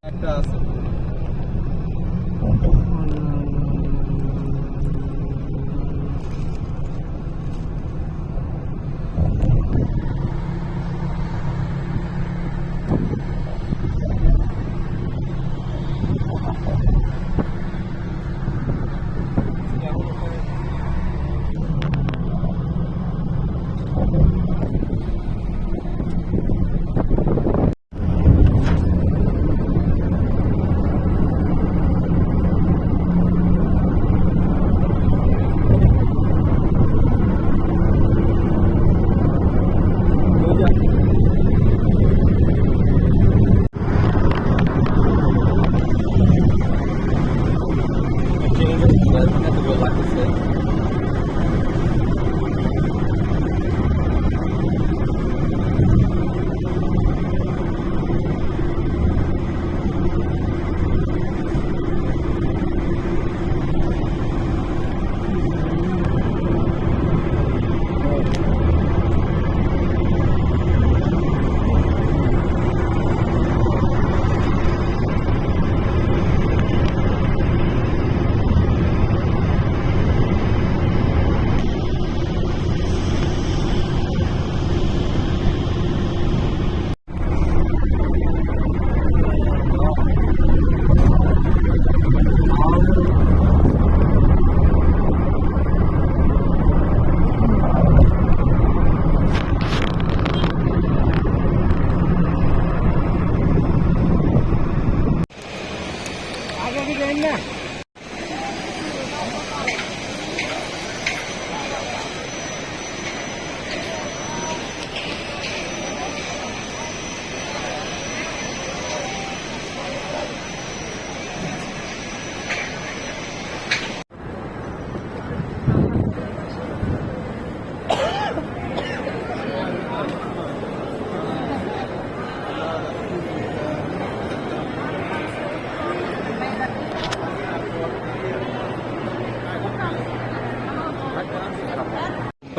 একটা আছে।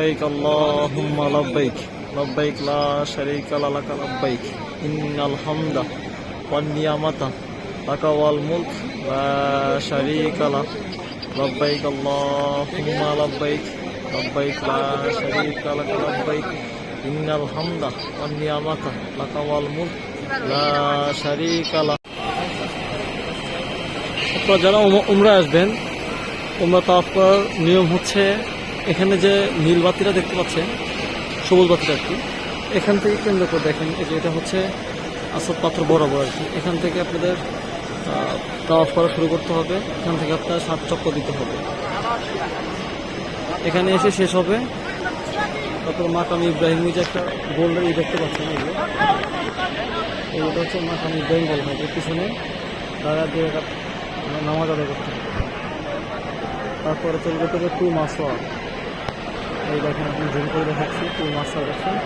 لبيك اللهم لبيك لبيك لا شريك لك لبيك إن الحمد والنعمة لك والملك لا شريك لك لبيك اللهم لبيك لبيك لا شريك لك لبيك إن الحمد والنعمة لك والملك لا شريك لك। আপনারা যারা উমরা আসবেন, উমরা তাওয়াফ করার নিয়ম হচ্ছে এখানে যে নীল বাতিটা দেখতে পাচ্ছেন, সবুজ বাতিটা আর কি, এখান থেকে কেন্দ্র করে দেখেন এটা হচ্ছে আসাদ পাথর বরাবর আর কি। এখান থেকে আপনাদের তাওয়াফ করা শুরু করতে হবে। এখান থেকে আপনার 7 চক্কর দিতে হবে, এখানে এসে শেষ হবে। তারপর মাকাম ইব্রাহিম যে একটা গোল্ডের দেখতে পাচ্ছেন, এইটা হচ্ছে মাকাম ইব্রাহিম বলা হয়। এর পিছনে তারা দিয়ে নামাজ আদায় করতে হবে। তারপরে চলে যেতে হবে টু মাসওয়া। এই দেখেন, আপনি জুম করে দেখাচ্ছি, টু মাসওয়া দেখছেন,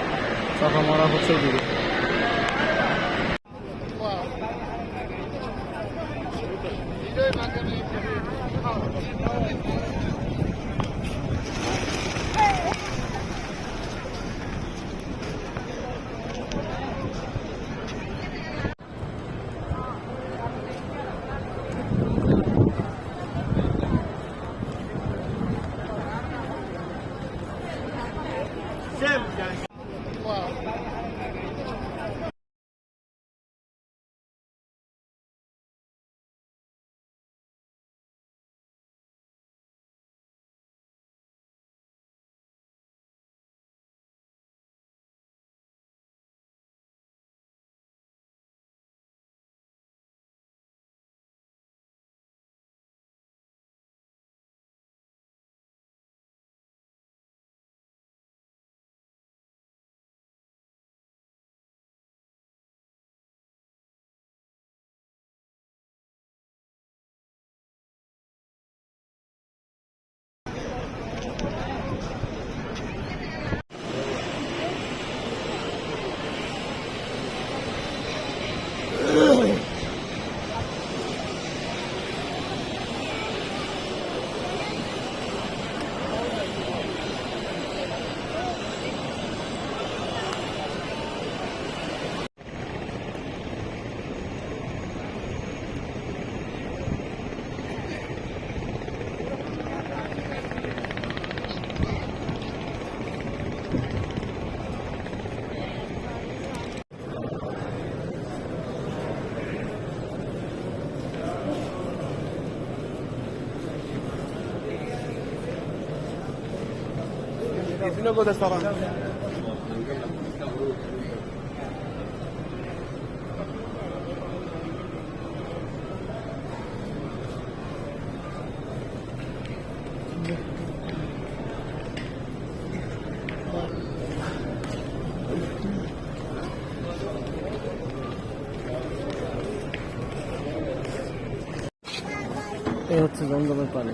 চাপা মারা হচ্ছে দিকে। এই হচ্ছে জমজমের পানি।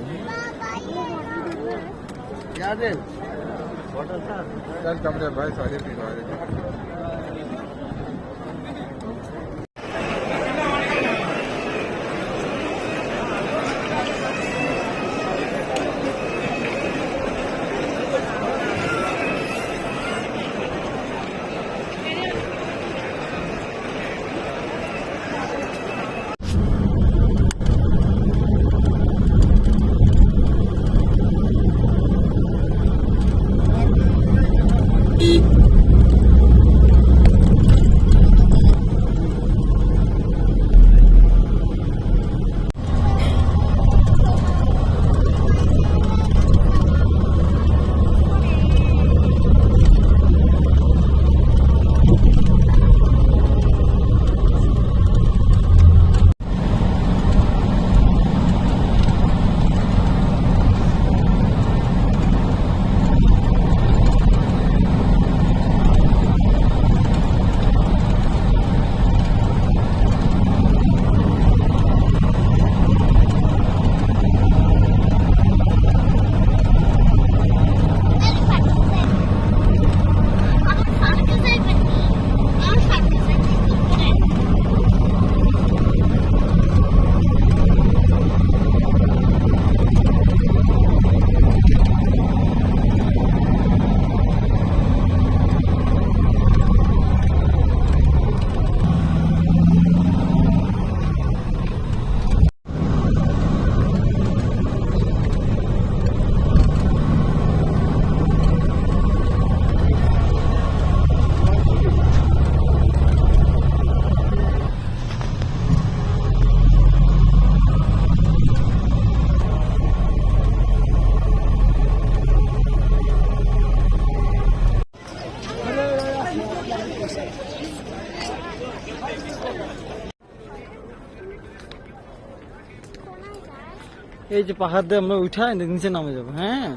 এই যে পাহাড় দিয়ে আমরা উঠাই নিচে নামে যাবো। হ্যাঁ,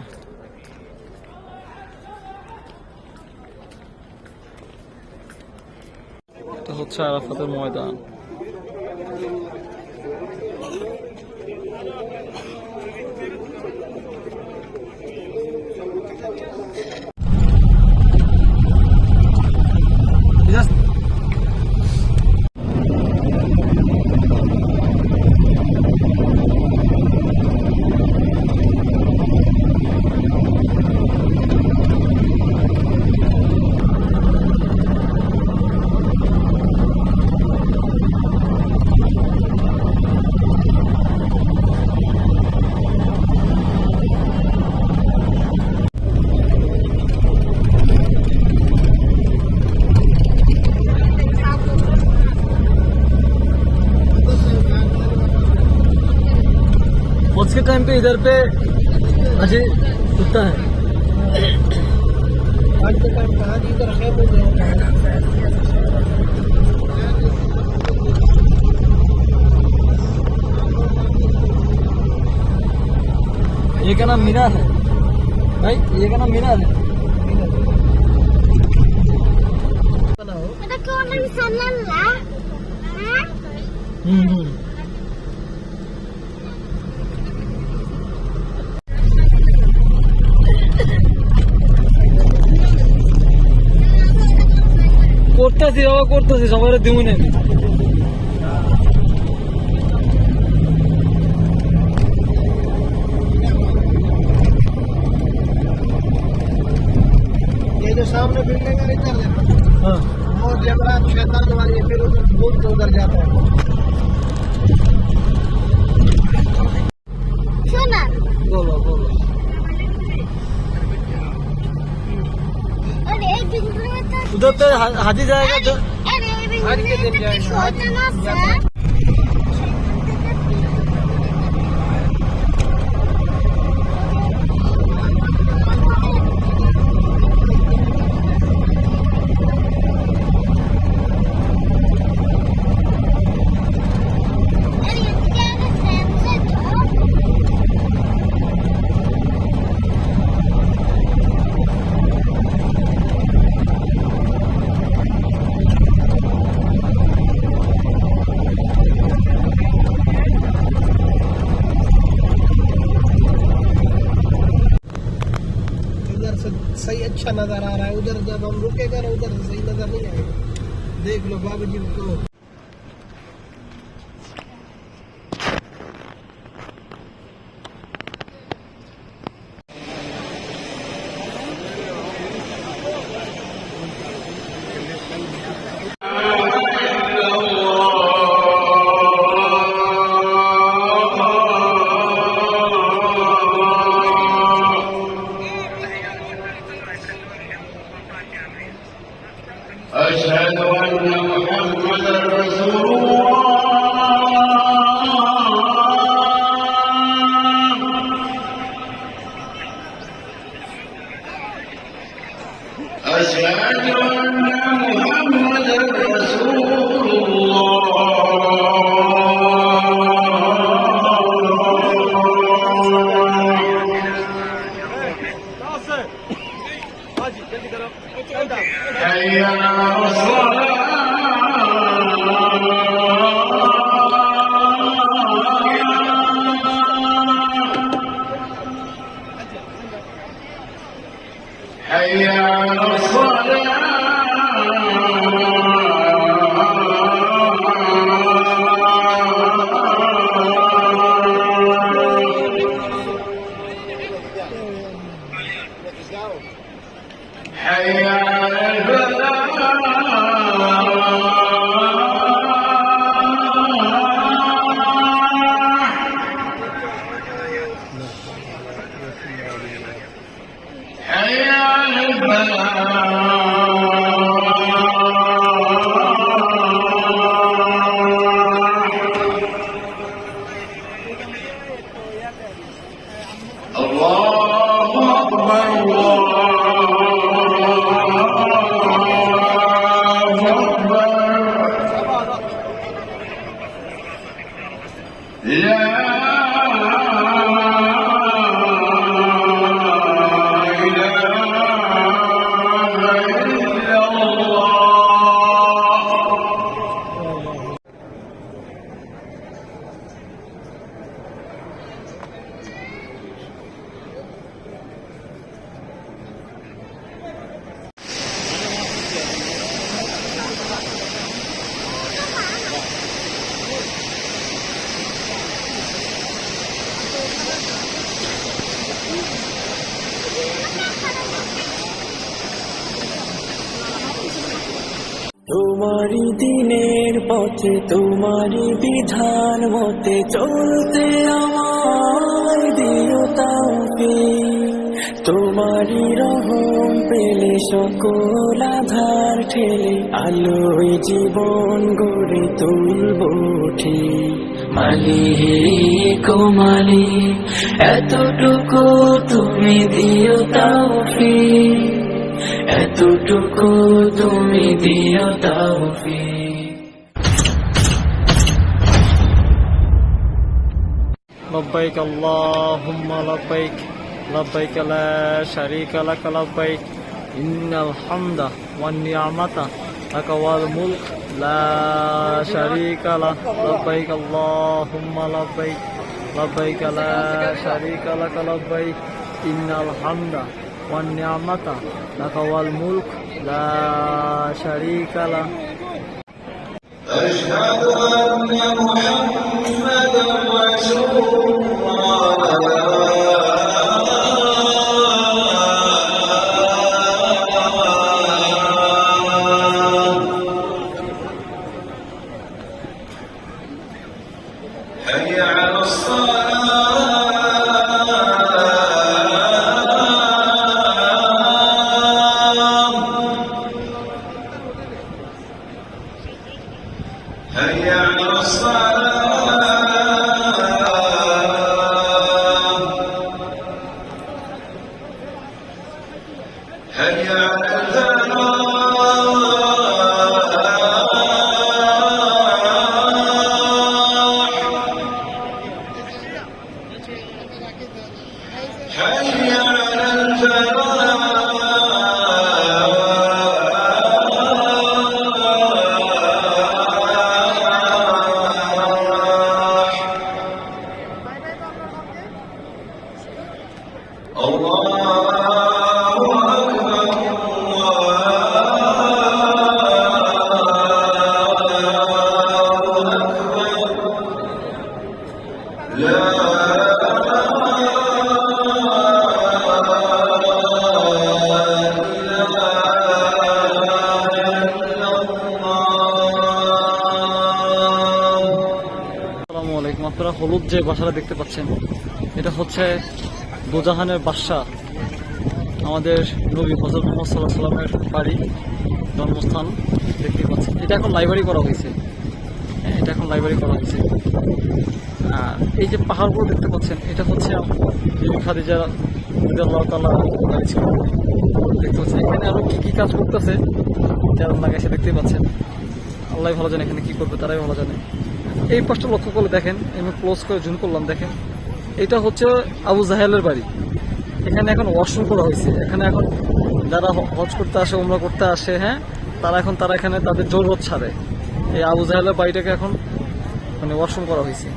এটা হচ্ছে আরাফাতের ময়দান। आज के टाइम पे इधर पे अजय कुत्ता है। आज के टाइम कहाँ इधर है ये का नाम मीनार है भाई, ये का नाम मीनार है। করতেছি বাবা, করতেছি, সবাই দিব না। ये जो सामने बिल्डिंग है इधर हाँ, वो जबरा शैतान वाली है, फिर उधर जाता है। सुना बोलो बोलो। उधर पे हाजी जाएगा तो आज के दिन जाएगा। अच्छा नजर आ रहा है। उधर जब हम रुकेगा ना उधर सही नजर नहीं आएगा। देख लो बाबू जी को। أشهد أن محمدا رسول الله أشهد أن محمدا رسول الله حي على حي على حي على حي على الله أكبر الله أكبر لا তোমারি দিনের পথে তোমারি বিধান মতে চলতে আমায় দিও তাওফিক। তোমারি রহম পেলে সকল আধার ঠেলে আলোয় জীবন গড়ে তুলব ঠিক। মালিক ও মালিক এতটুকু তুমি দিও তাওফিক, এতটুকু তুমি দিও তাওফিক। لبيك اللهم لبيك لبيك لا شريك لك لبيك إن الحمد والنعمة لك والملك لا شريك له لبيك اللهم لبيك لبيك لا شريك لك لبيك إن الحمد والنعمة لك والملك لا شريك له. أشهد أن محمدا رسول الله حي على هيا على الصلاة هيا على الفلاح هيا على الفلاح আপনারা হলুদ যে বাসাটা দেখতে পাচ্ছেন এটা হচ্ছে দোজাহানের বাদশাহ, আমাদের নবী হযরত মুহাম্মদ সাল্লাল্লাহু আলাইহি ওয়াসাল্লামের বাড়ি, জন্মস্থান দেখতে পাচ্ছেন। এটা এখন লাইব্রেরি করা হয়েছে, হ্যাঁ, এটা এখন লাইব্রেরি করা হয়েছে। আর এই যে পাহাড়গুলো দেখতে পাচ্ছেন এটা হচ্ছে বিবি খাদিজা রাদিয়াল্লাহু তাআলা বাড়ি ছিল, দেখতে পাচ্ছেন। এখানে আরো কি কি কাজ করতেছে যারা লাগাইছে দেখতে পাচ্ছেন, আল্লাহ ভালো জানে এখানে কি করবে, তারাই ভালো জানে। এই পাশটা লক্ষ্য করলে দেখেন, আমি ক্লোজ করে জুম করলাম, দেখেন এটা হচ্ছে আবু জাহেলের বাড়ি। এখানে এখন ওয়াশরুম করা হয়েছে। এখানে এখন যারা হজ করতে আসে, উমরা করতে আসে, হ্যাঁ, তারা এখানে তাদের জরুরত ছাড়ে। এই আবু জাহেলের বাড়িটাকে এখন মানে ওয়াশরুম করা হয়েছে।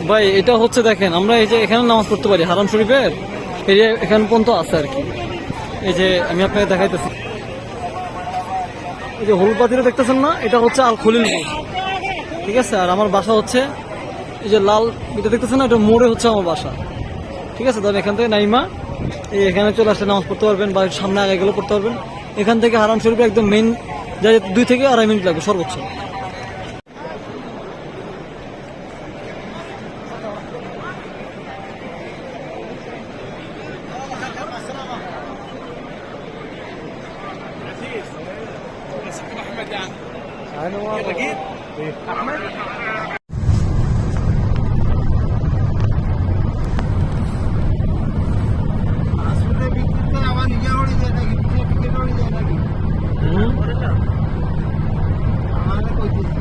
ভাই এটা হচ্ছে দেখেন, আমরা এই যে এখানে নামাজ পড়তে পারি হারাম শরীফের, এই যে এখানে পর্যন্ত আছে আর কি। এই যে আমি আপনাকে দেখাইতেছি, এই যে হলুদ পাতিটা দেখতেছেন না, এটা হচ্ছে আল খলিল মোড়, ঠিক আছে। আর আমার বাসা হচ্ছে এই যে লাল এটা দেখতেছেন না, এটা মোড়ে হচ্ছে আমার বাসা, ঠিক আছে। তবে এখান থেকে নাইমা এই এখানে চলে আসলে নামাজ পড়তে পারবেন, বা সামনে আগে গেলে পড়তে পারবেন। এখান থেকে হারাম শরীফে একদম মেইন যায় 2 থেকে 2.5 মিনিট লাগবে সর্বোচ্চ। আসলে বিক্রি করে আবার নিজে ওড়ে যায় নাকি, টিকিট ওড়ে যায় নাকি, আমাকে কইতেছি।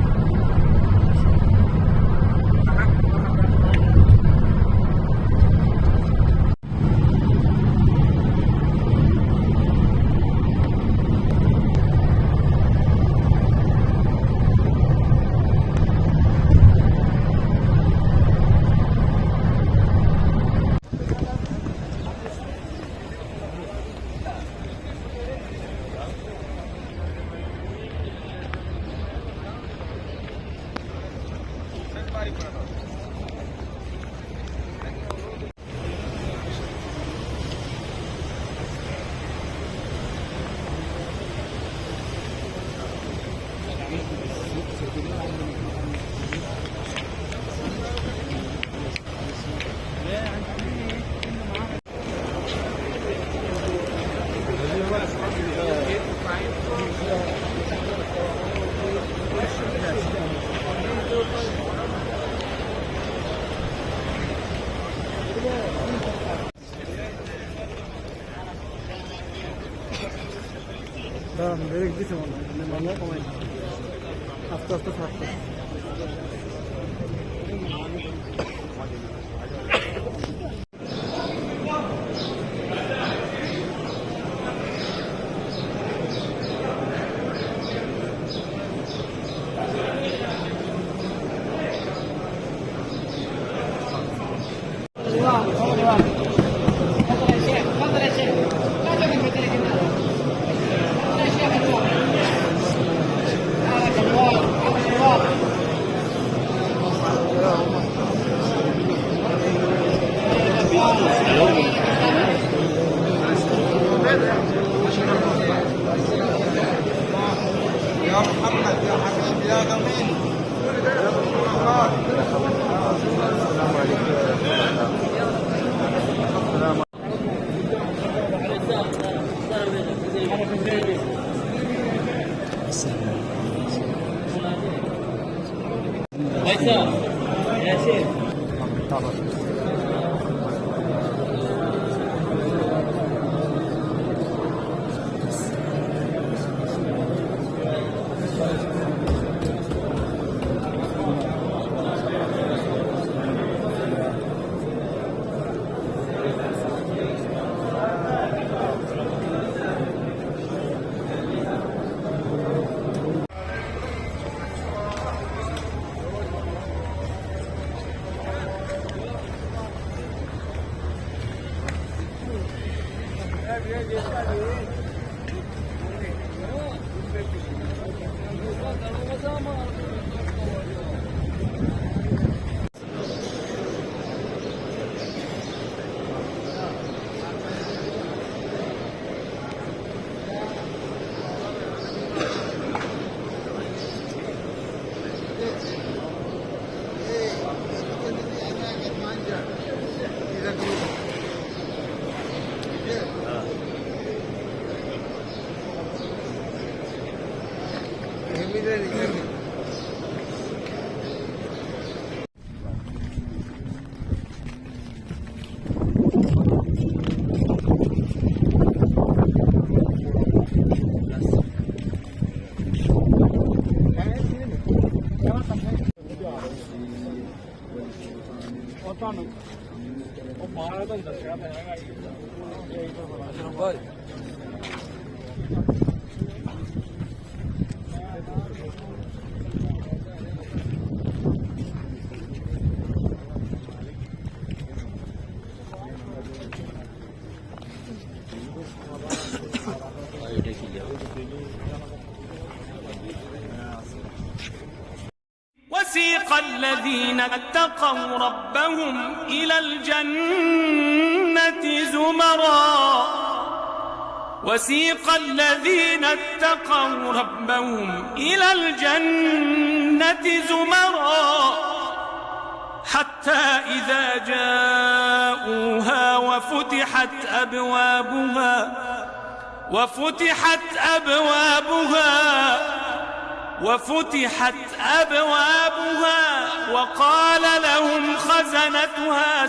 ব্রেক দিতে মনে কমাই আস্তে আস্তে থাকতে وسيق الذين اتقوا ربهم إلى الجنة زمرا وسيق الذين اتقوا ربهم إلى الجنة زمرا حتى إذا جاءوها وفتحت أبوابها وقال لهم خزنتها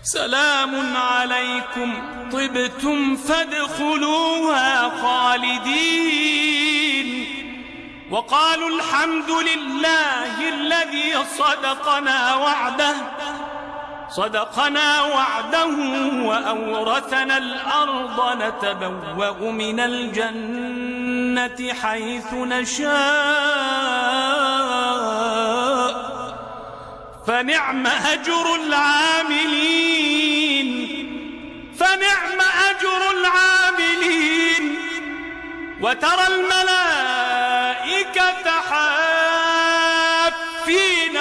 سلام عليكم طبتم فادخلوها خالدين وقالوا الحمد لله الذي صدقنا وعده وأورثنا الأرض نتبوأ من الجنة حيث نشاء فنعم أجر العاملين وترى الملائكة حافين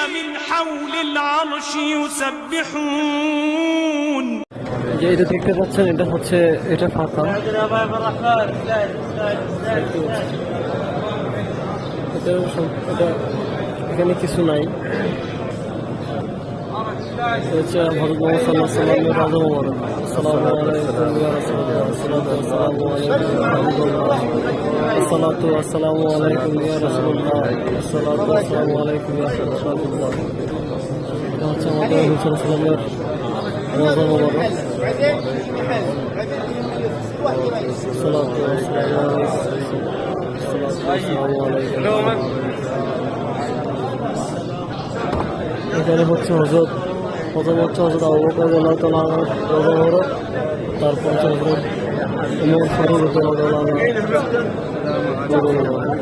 من حول العرش يسبحون যে এটা দেখতে পাচ্ছেন এটা হচ্ছে এটা ফাঁকা এটা এখানে কিছু নাই হচ্ছে হযরত মুহাম্মদ সাল্লাল্লাহু আলাইহি ওয়াসাল্লামের রাজমহল আসসালামু আলাইকুম ইয়া রাসূলুল্লাহ আসসালাতু ওয়াসসালামু আলাইকুম ইয়া রাসূলুল্লাহ আসসালাতু ওয়াসসালামু আলাইকুম ইয়া রাসূলুল্লাহ এটা হচ্ছে আমাদের রাসূল সাল্লাল্লাহু আলাইহি ওয়াসাল্লামের রমজান মোবারক। সালাতু ওয়াসসালামু আলাইকুম। এখানে হচ্ছে হযরত প্রথম হচ্ছে হযরত আবু বকর রাদিয়াল্লাহু তাআলা আনহু রমজান মোবারক, তারপর হচ্ছে হযরত ওমর ফারুক রাদিয়াল্লাহু আনহু রমজান মোবারক।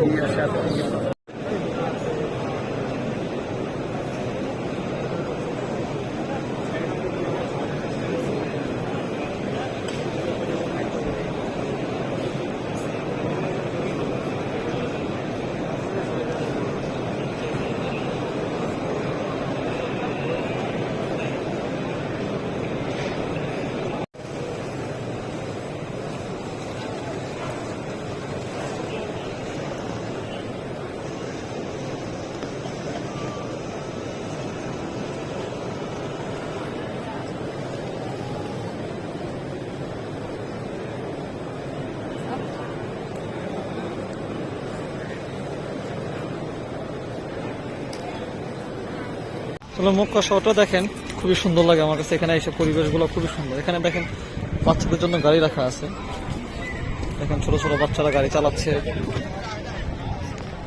মক্কা শহরটা দেখেন, খুবই সুন্দর লাগে আমার কাছে। এখানে এসে পরিবেশগুলো খুবই সুন্দর। এখানে দেখেন বাচ্চাদের জন্য গাড়ি রাখা আছে, দেখেন ছোট ছোট বাচ্চারা গাড়ি চালাচ্ছে।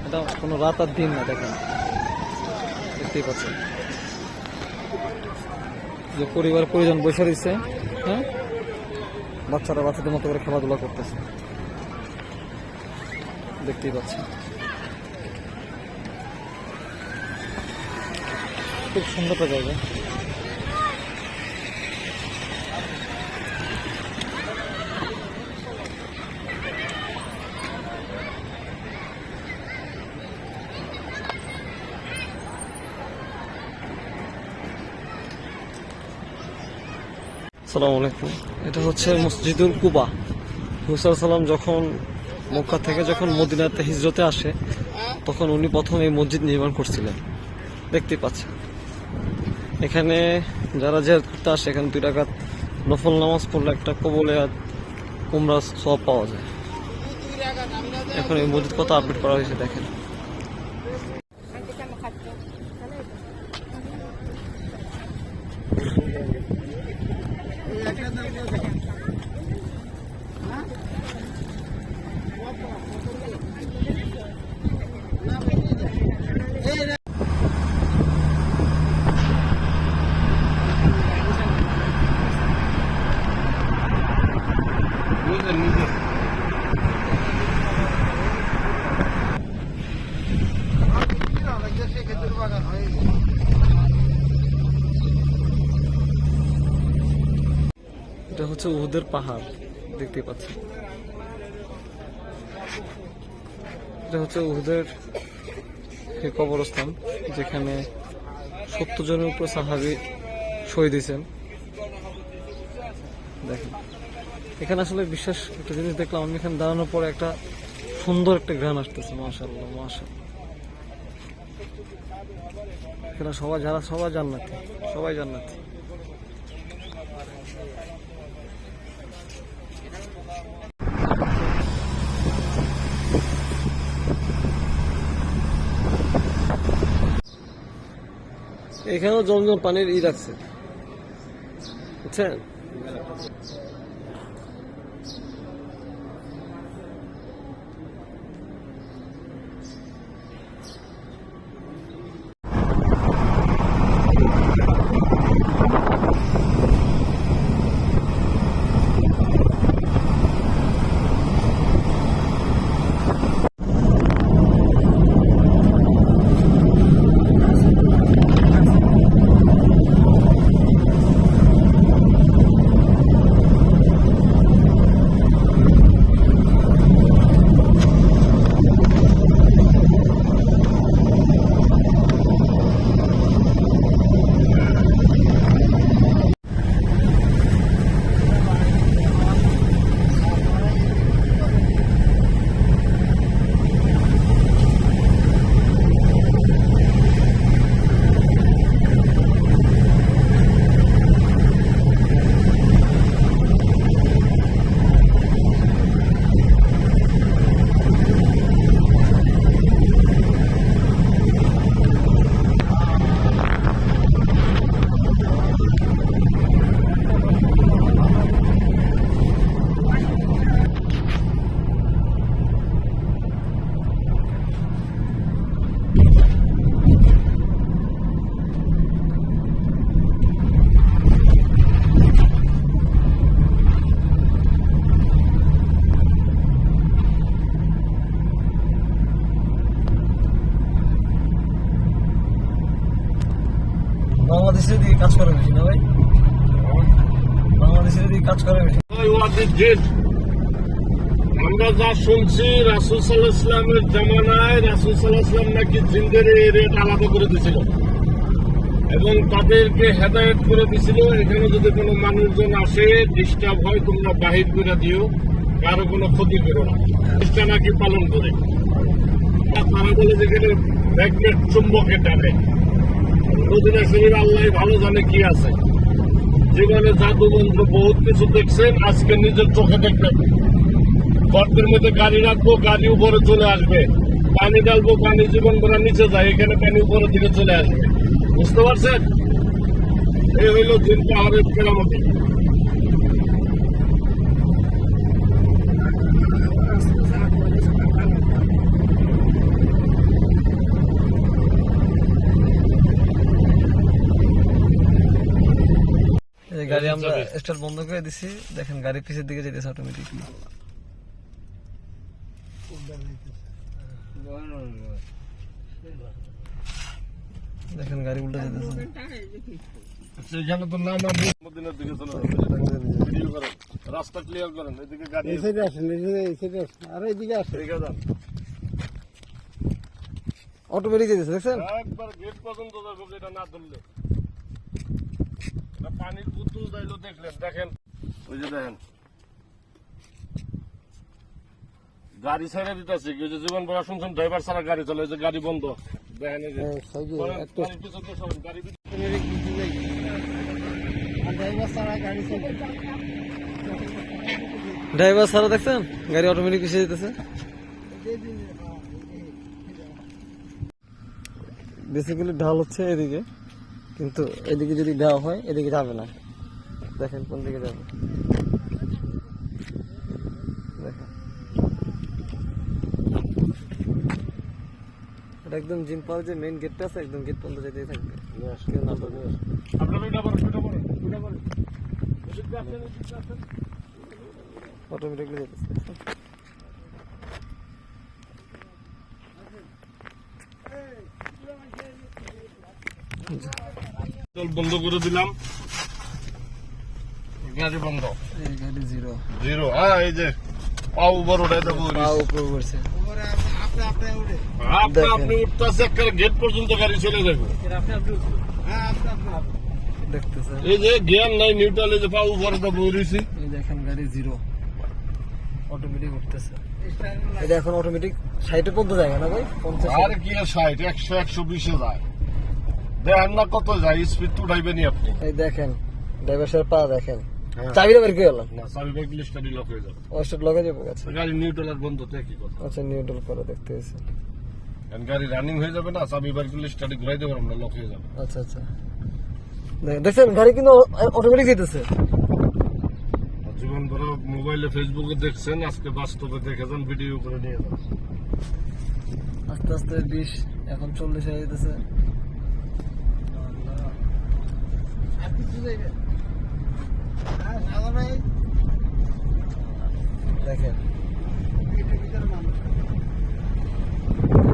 এটা কোনো রাত আর দিন না, দেখেন দেখতেই পাচ্ছেন যে পরিবার পরিজন বসে দিচ্ছে। হ্যাঁ, বাচ্চারা বাচ্চাদের মতো করে খেলাধুলা করতেছে, দেখতেই পাচ্ছেন। খুব সুন্দর একটা জায়গা। আসসালামু আলাইকুম। এটা হচ্ছে মসজিদুল কুবা। মুসা সালাম যখন মক্কা থেকে যখন মদিনাতে হিজরতে আসে, তখন উনি প্রথম এই মসজিদ নির্মাণ করছিলেন, দেখতে পাচ্ছেন। এখানে যারা জিয়ারত করতে আসে, এখানে 2 রাকাত নফল নামাজ পড়লে একটা কবুল আর উমরা সওয়াব পাওয়া যায়। এখন এই মসজিদ কত আপডেট করা হয়েছে দেখেন। এটা হচ্ছে উহুদের পাহাড়, দেখতে পাচ্ছেন। এটা হচ্ছে উহুদের কবরস্থান, যেখানে 70 জনের উপর সাহাবী শহীদ হয়েছেন। দেখেন এখানে আসলে বিশেষ একটা জিনিস দেখলাম আমি, এখানে দাঁড়ানোর পরে একটা সুন্দর একটা ঘ্রাণ আসতেছে। মাশাআল্লাহ মাশাআল্লাহ। এখানে সবাই জান্নাতি, সবাই জান্নাতি। এখানেও জমজম পানির রাখছে, বুঝছেন। বাংলাদেশের দিকে কাজ করে বেশি না ভাই? বাংলাদেশের দিকে কাজ করে বেশি। আমরা যা শুনছি রাসূল সাল্লাল্লাহু আলাইহি ওয়াসাল্লামের জামানায় রাসূল সাল্লাল্লাহু আলাইহি ওয়াসাল্লাম নাকি জিনদের এরিয়াটা আলাদা করে দিয়েছিল এবং তাদেরকে হেদায়েত করে দিয়েছিল, এখানে যদি কোনো মানুষজন আসে ডিস্টার্ব হয় তোমরা বাহির করে দিও, কারো কোনো ক্ষতি করো না, এটা নাকি পালন করে। তারা বলে যেখানে ম্যাগনেট চুম্বকে টানে, মদিনা শরীফ আল্লাহ ভালো জানে কি আছে। জীবনে জাদু মন্ত্র বহুত কিছু দেখছেন, আজকে নিজের চোখে দেখবেন। গর্তের মধ্যে গাড়ি রাখবো, গাড়ি উপরে চলে আসবে, পানি ডালবো, পানি জীবন ভরা নিচে যায়, এখানে পানি উপরের দিকে চলে আসবে। বুঝতে পারছেন? এই হইল জিন পাহাড়ের কেরামতি। এই গাড়ি আমরা স্টার্ট বন্ধ করে দিছি, দেখেন গাড়ি পিছের দিকে যেতেছে অটোমেটিকলি। দেখেন গাড়ি উল্টে যেতেছে। সেখানে তো নাম মদিনার দিকে চলে যাবে, ভিডিও করেন, রাস্তা ক্লিয়ার করেন, এদিকে গাড়ি এই সাইডে আসেন, এই সাইডে আসেন, আর এইদিকে আসেন। এদিকে যান, অটোমেটিক যেতেছে দেখছেন? একবার গেট পর্যন্ত যাবো এটা না ধরলে। পানির বোতল যাইলো দেখলেন, দেখেন ওই যে দেখেন গাড়ি ছেড়ে দিতেছে, জীবন ভরা শুনছেন ড্রাইভার ছাড়া গাড়ি চলে, যে গাড়ি বন্ধ দেখেন। এই যে গাড়ির পিছনে সরেন, গাড়ি ড্রাইভার ছাড়া দেখছেন গাড়ি অটোমেটিক পিছিয়ে যেতেছে। বেসিক্যালি ঢাল হচ্ছে এদিকে, কিন্তু এদিকে যদি দেওয়া হয় এদিকে যাবে না। দেখেন কোন দিকে যাবে, দেখেন এটা একদম জিন পাওয়ার যে মেইন গেটটা আছে, একদম গেট পর্যন্ত যেতেই থাকবে, কেউ না পাবে। অটোমেটিকলি যেতেছে। বন্ধ করে দিলাম, গাড়ি বন্ধ, এই গাড়ি জিরো জিরো। হ্যাঁ এই যে পাও উপর উঠে দেবো, উপরে করছে, আপনি উঠতেছে একটা গেট পর্যন্ত গাড়ি চলে যাবে। দেখতেছে এই যে জ্ঞান নাই নিউট্রাল, এই যে পাও উপরে দেবো রয়েছি। এই দেখেন গাড়ি জিরো অটোমেটিক উঠতেছে। এটা এখন অটোমেটিক 60 পর্যন্ত যায় না ভাই? 50 আর কি 60 100 120 যায়, দেখেন না কত যায়, স্পিড তো উঠাইবেনি আপনি। এই দেখেন ড্রাইভার সাহেব পা দেখেন, হ্যাঁ। চাবিটা বের করে গেলাম না চাবি ব্যাগ লিস্টটা লক হয়ে যাবে, ওস্টার লগে যাবো গেছে। গাড়ি নিউট্রাল আর বন্ধ তো একই কথা। আচ্ছা নিউট্রাল করে দেখতে হয়েছে। কারণ গাড়ি রানিং হয়ে যাবে না, চাবি ব্যাগ লিস্টটা ঘুরাই দেবো আমরা, লক হয়ে যাবে। আচ্ছা আচ্ছা দেখছেন গাড়ি কিন্তু অটোমেটিক যেতেছে। জীবন ধরো মোবাইলে ফেসবুকে দেখছেন, আজকে বাস্তবে দেখে যান, ভিডিও করে নিয়ে যান। আস্তে আস্তে 20 এখন 40 হয়ে যেতেছে। দেখেন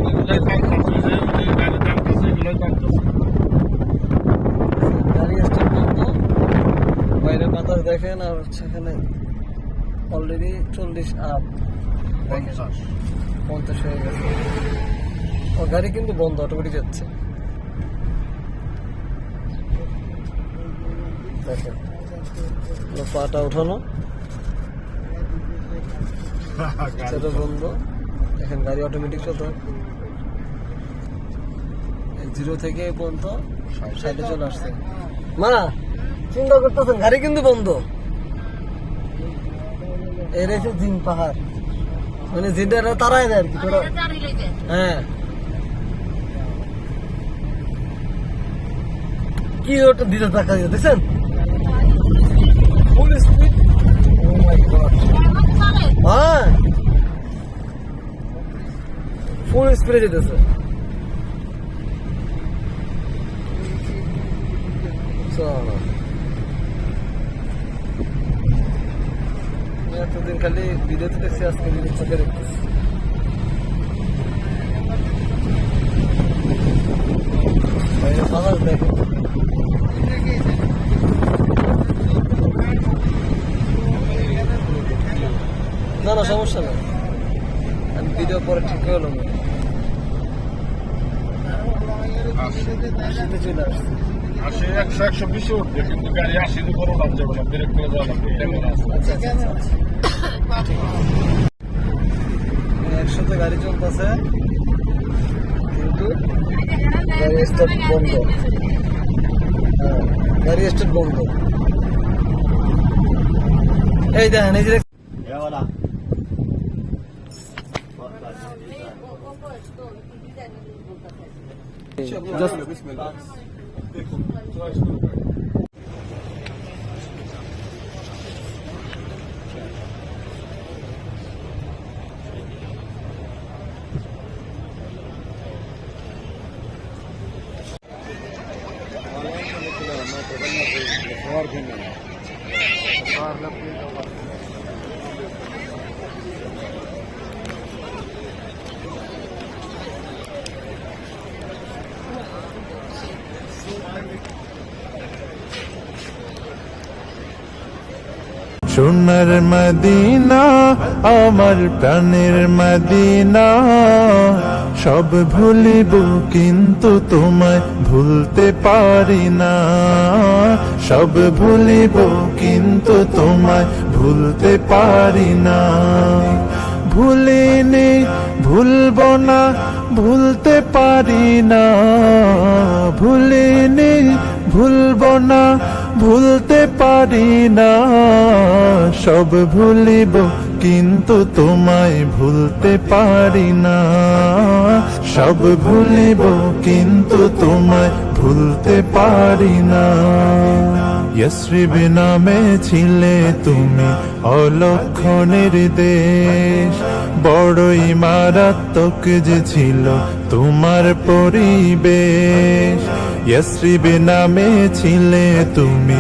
এগুলাই টানতেছে, যে গাড়ি টানতেছে এগুলাই টানতেছে। গাড়ি স্টার্ট বন্ধ, বাইরে বাতাস দেখেন, আর হচ্ছে এখানে অলরেডি 40 আপ, 50 হয়ে গেছে। ও গাড়ি কিন্তু বন্ধ, অটোমেটিক যাচ্ছে। দেখেন পাটা উঠানো, সেটা বন্ধ। দেখেন গাড়ি অটোমেটিক চলতে, 0 থেকে এই পর্যন্ত 60 চলে আসছে। মা চিন্তা করতেছেন গাড়ি কিন্তু বন্ধ। এই রেখে জিন পাহাড়, মানে জিনটা তারাই দেয় আর কি তোরা। হ্যাঁ কি ওটা দিতে টাকা দিয়ে দেখছেন, ফুল স্পিড। ও মাই গড, হ্যাঁ ফুল স্পিডে যেতেছে। এতদিন খালি ভিডিওতে দেখছি, আজকে নিজের চোখে দেখতেছি। বাতাস দেখেন কোনো সমস্যা নেই, আমি ভিডিও পরে ঠিক হলো চলে আসছি। 80-100-120 উঠবে, কিন্তু গাড়ি 80 উপরে উঠান যাবে না, ব্রেক করে যাওয়া লাগবে। এটা মনে আছে। আচ্ছা আচ্ছা আচ্ছা, 100তে গাড়ি চলতেছে কিন্তু গাড়ি স্টার্ট বন্ধ। হ্যাঁ, গাড়ি স্টার্ট বন্ধ। এই দেখেন, এই যে সোনার মদিনা আমার প্রাণের মদিনা, সব ভুলিব কিন্তু তোমায় ভুলতে পারি না। সব ভুলিব কিন্তু তোমায় ভুলতে পারি না। ভুলিনি ভুলব না, ভুলতে পারি না। ভুলিনি ভুলব না, ভুলতে পারি না। সব ভুলিব কিন্তু তোমায় ভুলতে পারি না। সব ভুলিব কিন্তু তোমায় ভুলতে পারি না। ইয়াসরিব নামে ছিলে তুমি অলক্ষণের দেশ, বড়ই মারাত্মক যে ছিল তোমার পরিবেশ। ইয়াসরিব নামে ছিলে তুমি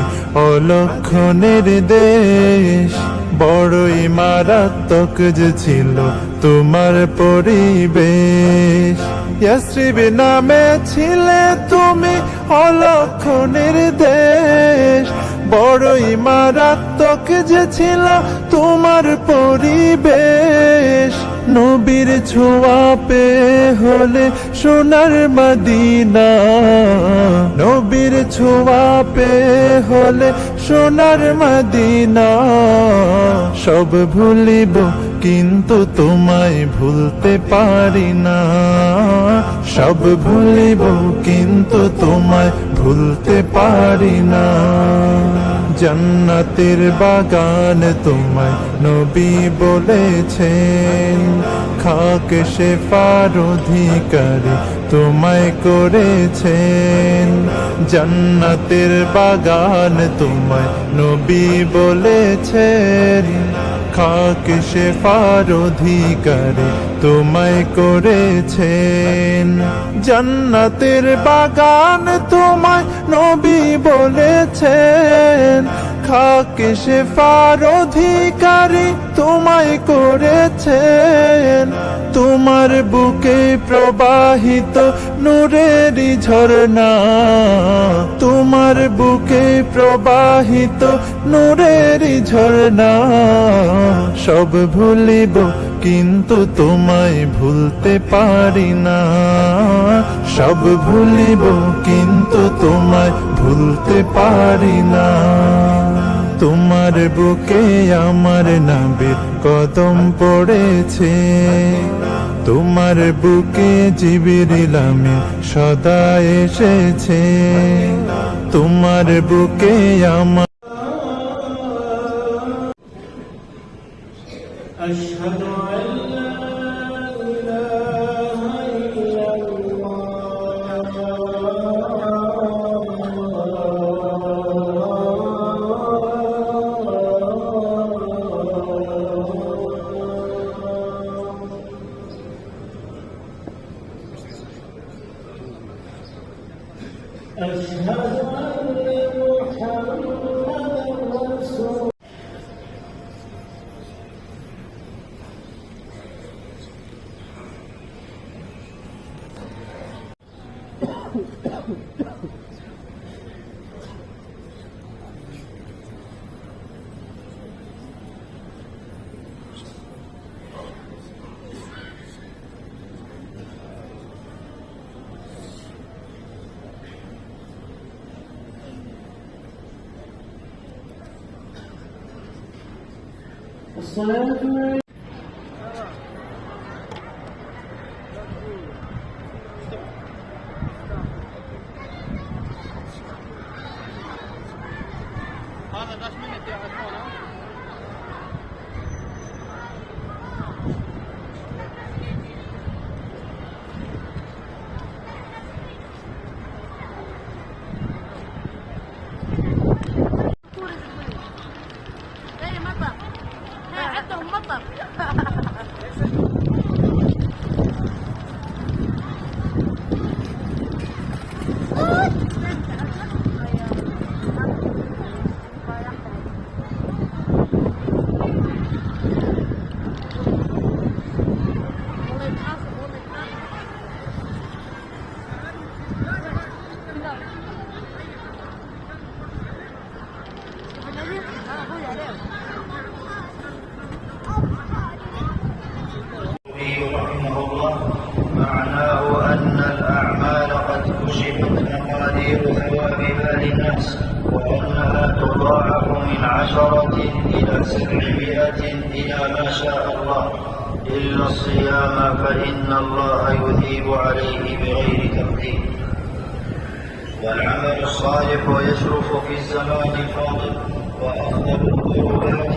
অলক্ষণের দেশ, বড়ই মারাত্মক যে ছিল তোমার পরিবেশ। ইয়াসরিব নামে ছিলে তুমি অলক্ষণের দেশ, বড়ই মারাত্মক যে ছিল তোমার পরিবেশ। নবীর ছোঁয়া পেয়ে হলে সোনার মদিনা, নবীর ছোঁয়া পেয়ে হলে সোনার মদিনা। সব ভুলিব কিন্তু তোমায় ভুলতে পারি না। সব ভুলিব কিন্তু তোমায় ভুলতে পারি না। জান্নাতের বাগান তোমায় নবী বলেছেন, খাক শেফার অধিকারী তোমায় করেছেন। জান্নাতের বাগান তোমায় নবী বলেছেন, খাক শেফার অধিকারী তোমায় করেছেন। জান্নাতের বাগান তোমায় নবী বলেছেন, খাক শেফার অধিকারী তোমায় করেছেন। তোমার বুকে প্রবাহিত নূরেরই ঝরনা, তোমার বুকে প্রবাহিত নূরেরই ঝরনা। সব ভুলিব কিন্তু তোমায় ভুলতে পারি না। সব ভুলিব কিন্তু তোমায় ভুলতে পারি না। তোমার বুকে আমার নবীর কদম পড়েছে, তোমার বুকে জিবরিল আমিন সদা এসেছে। তোমার বুকে আমার أشهد أن لا إله إلا الله. أشهد أن محمدا الصلاة جاي مطر. عندهم مطر. رحمه الله معناه أن الأعمال قد كشفت مقادير ثوابها للناس وأنها تضاعف من 10 إلى 700 إلى ما شاء الله إلا الصيام فإن الله يثيب عليه بغير تقدير. والعمل الصالح يشرف في الزمان الفاضل وأفضل القربات